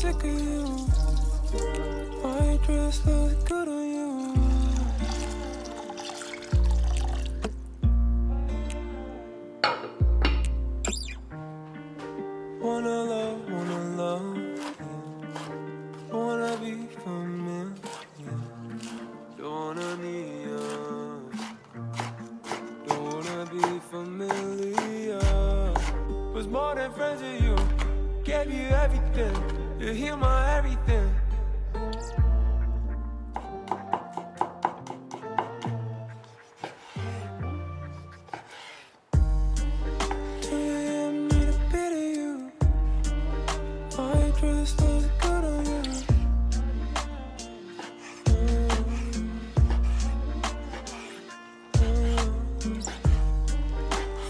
sick of you. White dress looks good on you. Wanna love, yeah. Wanna be familiar, don't wanna need you. Don't wanna be familiar. Was more than friends with you. Gave you everything. You heal my everything. 2 a.m. need a bit of you. White dress looks good on you.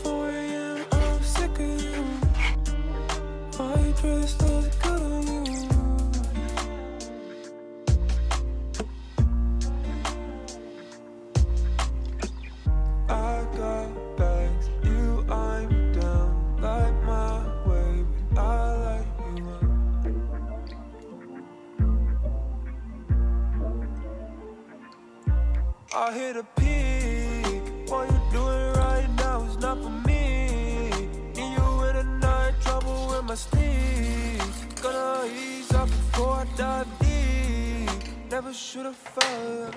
4 a.m. I'm sick of you. White dress looks good on you. I got bags, you I'm down, like my way, but I like you up. I hit a peak, what you doing right now is not for me. Need you in the night, trouble with my sleep. Gonna ease up before I dive deep. Never should've felt.